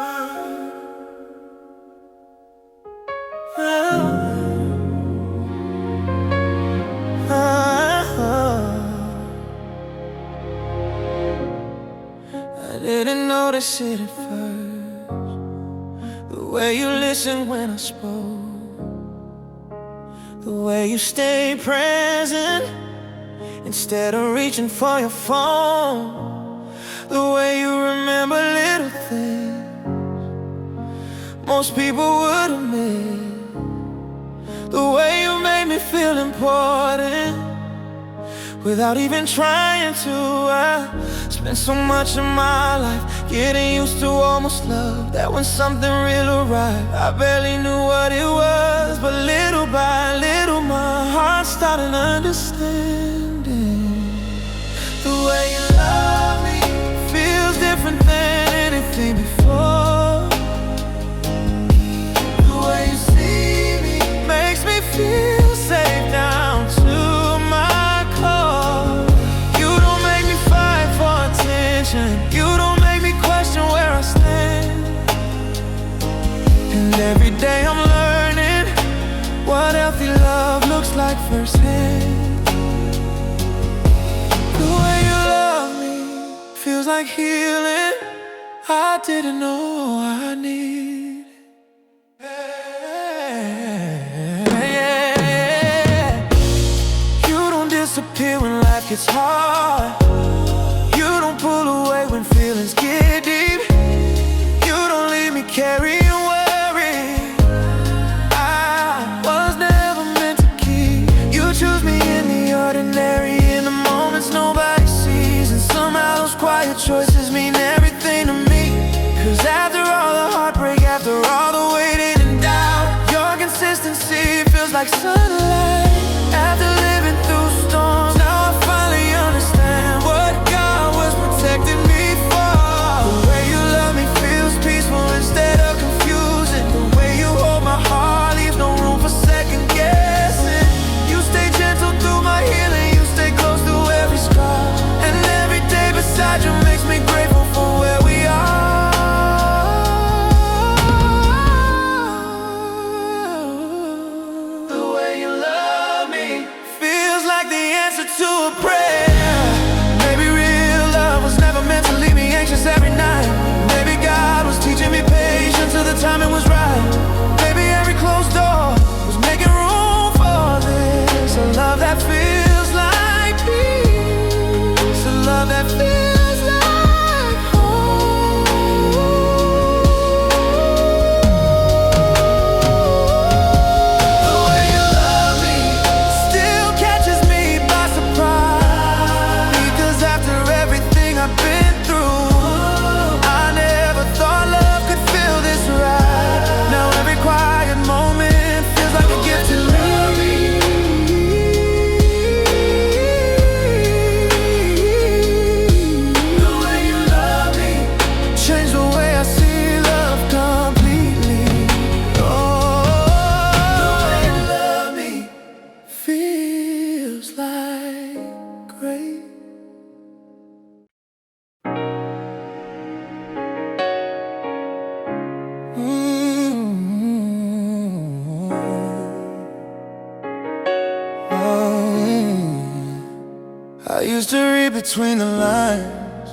I didn't notice it at first, the way you listened when I spoke, the way you stayed present instead of reaching for your phone, the way you remember little things most people would've missed, the way you made me feel important without even trying to. I spent so much of my life getting used to almost love, that when something real arrived, I barely knew what it was. But little by little my heart started understanding. The way you love me feels different than anything before. The way you see me makes me feel safe down to my core. You don't make me fight for attention, you don't make me question where I stand. And every day I'm learning what healthy love looks like firsthand. The way you love me feels like healing I didn't know I needed. You don't disappear when life gets hard, you don't pull away when feelings get deep, you don't leave me carrying worry I was never meant to keep. You choose me in the ordinary, in the moments nobody sees, and somehow those quiet choices mean everything to me. Cause after all the heartbreak, after all the waiting and doubt, your consistency feels like sunlight. After living through storms, now I finally understand what God was protecting me for. The way you love me feels peaceful instead of confusing. The way you hold my heart leaves no room for second guessing. You stay gentle through my healing, you stay close to every scar, and every day beside you makes me grateful for where we are. The way you love me feels like the answer to a prayer. Maybe real love was never meant to leave me anxious every night. Maybe God was teaching me patience till the timing was right. Maybe every closed door was making room for this. A love that feels like peace, a love that feels like home. The way you love me still catches me by surprise, because after everything I've been through, I never thought love could feel this right. Now every quiet moment feels like a gift to me. The way you love me changed the way I see love completely. Oh, the way you love me feels like great. I used to read between the lines,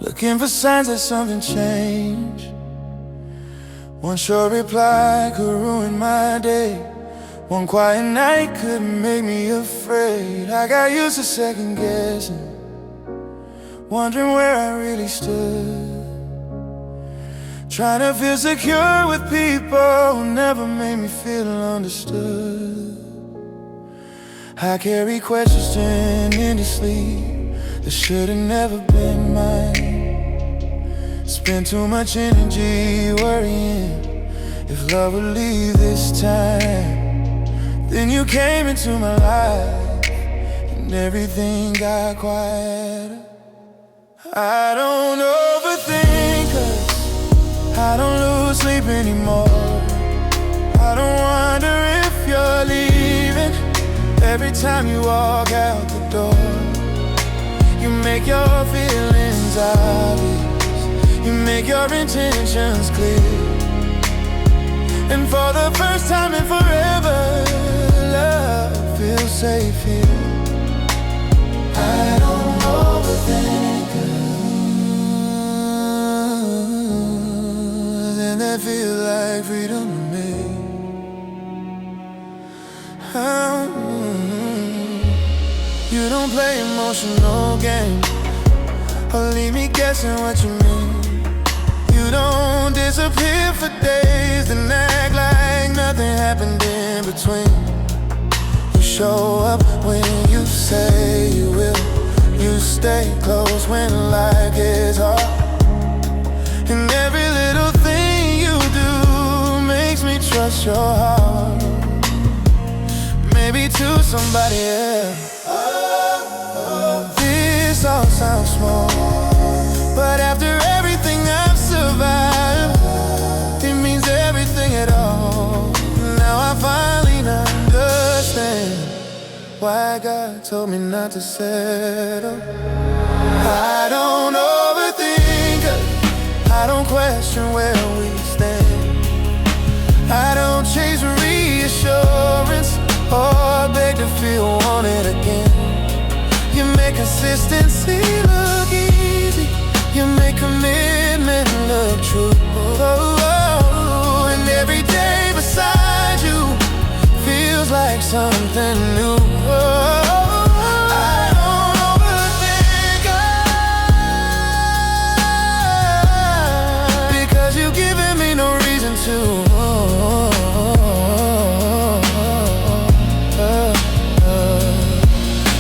looking for signs that something changed. One short reply could ruin my day, one quiet night could make me afraid. I got used to second guessing, wondering where I really stood, trying to feel secure with people who never made me feel understood. I carry questions turned into sleep that should've never been mine. Spent too much energy worrying if love would leave this time. Then you came into my life and everything got quieter. I don't overthink us, I don't lose sleep anymore. I don't wonder if you're leaving. Every time you walk out the door, you make your feelings obvious. You make your intentions clear, and for the first time in forever, love feels safe here. I don't overthink us, and that feels like freedom to me. You don't play emotional games or leave me guessing what you mean. You don't disappear for days and act like nothing happened in between. You show up when you say you will. You stay close when life gets hard, and every little thing you do makes me trust your heart. Maybe to somebody else this all sounds small, but after everything I've survived, it means everything at all. Now I finally understand why God told me not to settle. I don't overthink it, I don't question where we stand. I don't chase reassurance or beg to feel wanted again. You make consistency look easy, you make commitment look true. And every day beside you feels like something new. I don't overthink it, because you've given me no reason to.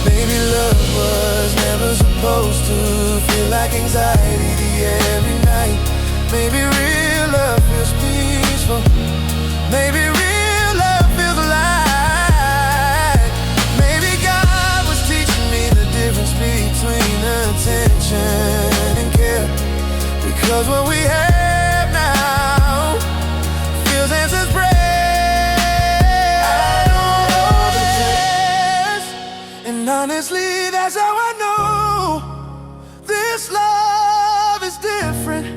Baby, love was never supposed to feel like anxiety every night. Maybe real love feels peaceful. Maybe real love feels alive. Maybe God was teaching me the difference between attention and care, because what we have now feels answers prayer. I don't overthink, and honestly, that's how I know this love is different.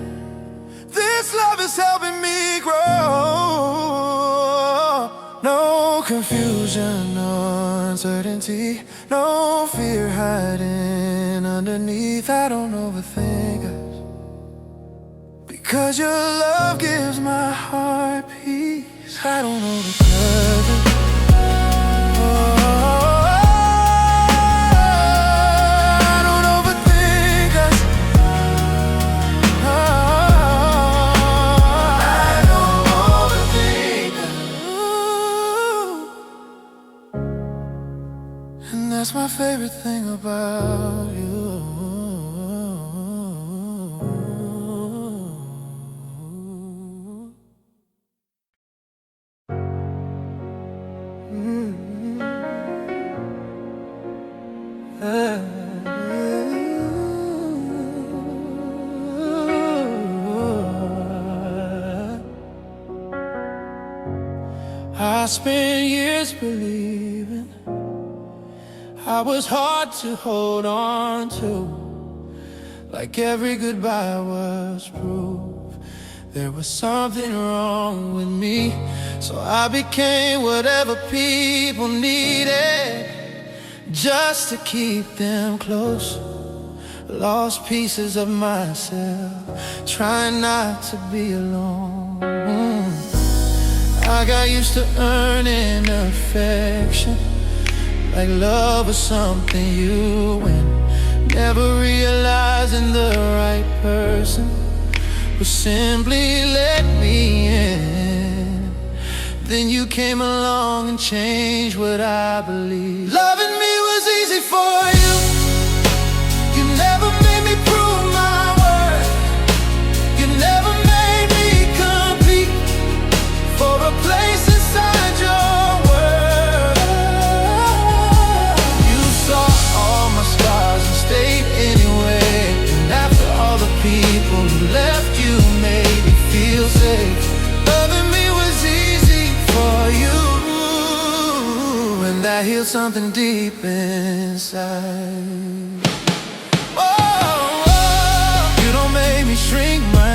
This love is helping me grow. No confusion, no uncertainty, no fear hiding underneath. I don't overthink us, because your love gives my heart peace. I don't overthink it. That's my favorite thing about you. I spent years believing I was hard to hold on to, like every goodbye was proof there was something wrong with me. So I became whatever people needed, just to keep them close. Lost pieces of myself, trying not to be alone. I got used to earning affection, like love was something you win, never realizing the right person would simply let me in. Then you came along and changed what I believe. Loving me was easy for you. You never made me prove my worth. You never made me complete for a place inside your world. You saw all my scars and stayed anyway. And after all the people who left, you made me feel safe. Loving me was easy for you, and that healed something deep inside. Oh, you don't make me shrink my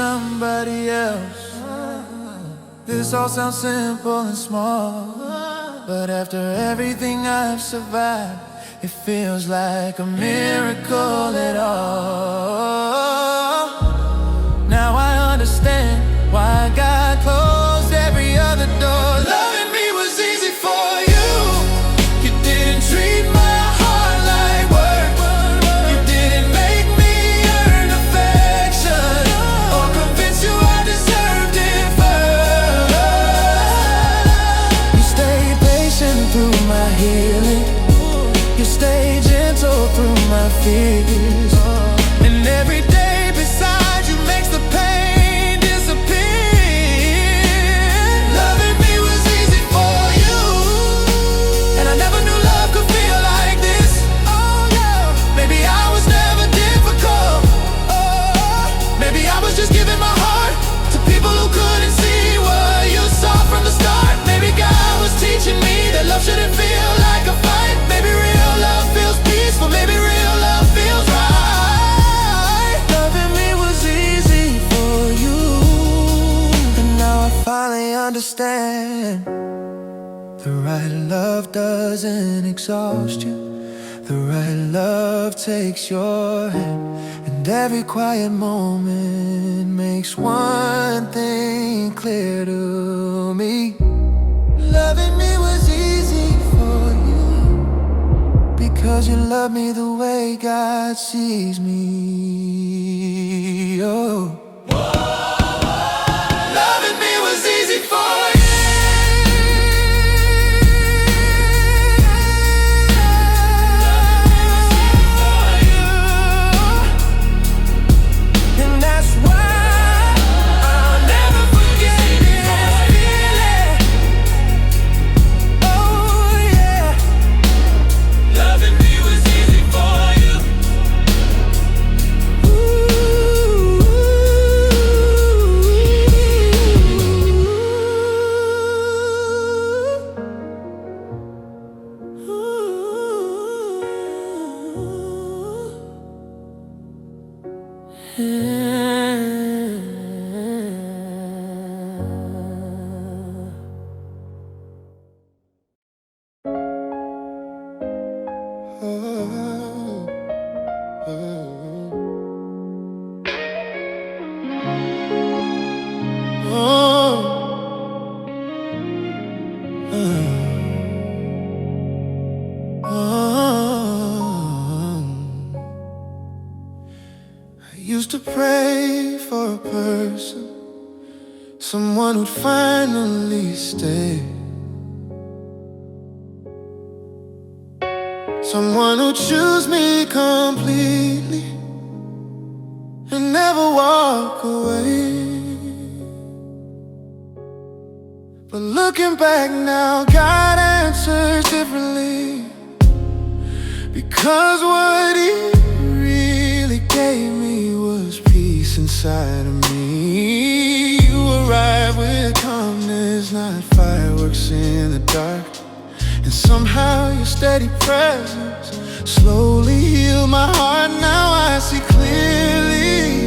somebody else. This all sounds simple and small, but after everything I've survived, it feels like a miracle at all. Now I understand why God closed every other door. Loving me was easy for you. You didn't treat my heart like work. You didn't make me earn affection or convince you I deserved it first. You stayed patient through my healing. You stayed gentle through my fears. And every day beside you makes the pain disappear. Loving me was easy for you, and I never knew love could feel like this. Oh yeah, maybe I was never difficult. Oh, maybe I was just giving my heart to people who couldn't see what you saw from the start. Maybe God was teaching me that love shouldn't feel like a fight. Maybe real love feels peaceful. Maybe real love feels right. Loving me was easy for you, and now I finally understand. The right love doesn't exhaust you. The right love takes your hand, and every quiet moment makes one thing clear to me. Loving me was easy for you, because you love me the way God sees me. Oh. Loving me was easy for you. And that's why I'll never forget this feeling. Oh yeah. Loving me was easy for you. I used to pray for a person, someone who'd finally stay, someone who'd choose me completely and never walk away. But looking back now, God answers differently, because what He really gave me was peace inside of me. You arrive with calmness, not fireworks in the dark, and somehow your steady presence slowly healed my heart. Now I see clearly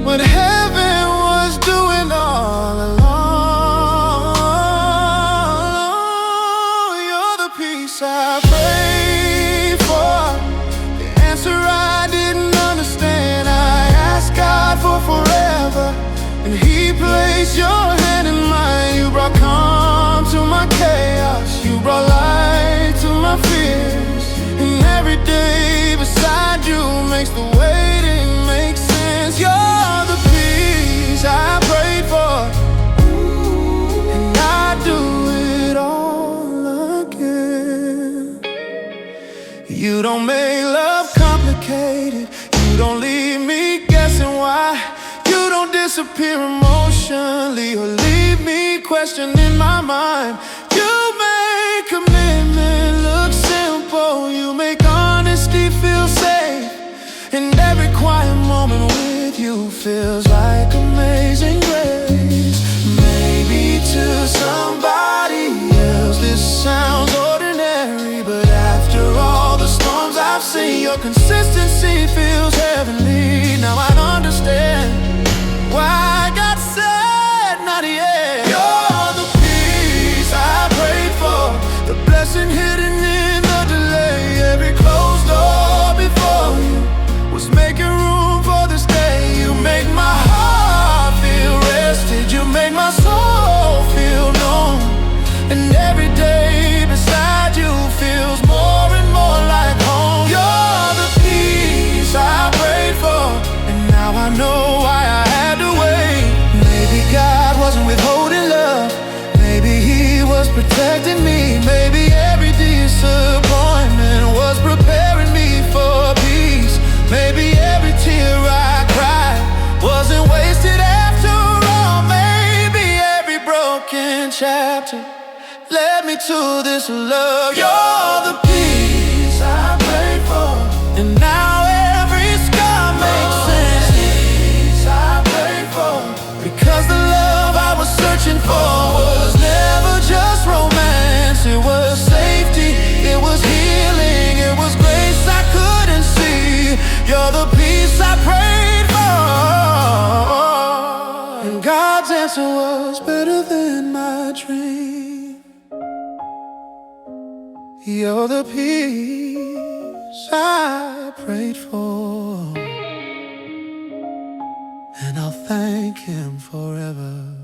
what heaven was doing all along. You're the peace I prayed for, the answer I didn't understand. I asked God for forever, and He placed your hand in mine. You brought calm to my chaos, you brought light to my fears, and every day beside you makes the waiting make sense. You're the peace I prayed for, and I do it all again. You don't make love complicated, you don't leave me guessing why. You don't disappear emotionally or leave me questioning my mind. You make commitment look simple, you make honesty feel safe, and every quiet moment with you feels like amazing grace. Maybe to somebody else this sounds ordinary, but after all the storms I've seen, your consistency feels heavenly. Now I understand chapter led me to this love. You're the peace I prayed for, and now every scar makes sense. Peace I prayed for, because the love I was searching for was never just romance. It was safety, it was healing, it was grace I couldn't see. You're the peace I prayed for, and God's answer was better than my dream. You're the peace I prayed for, and I'll thank Him forever.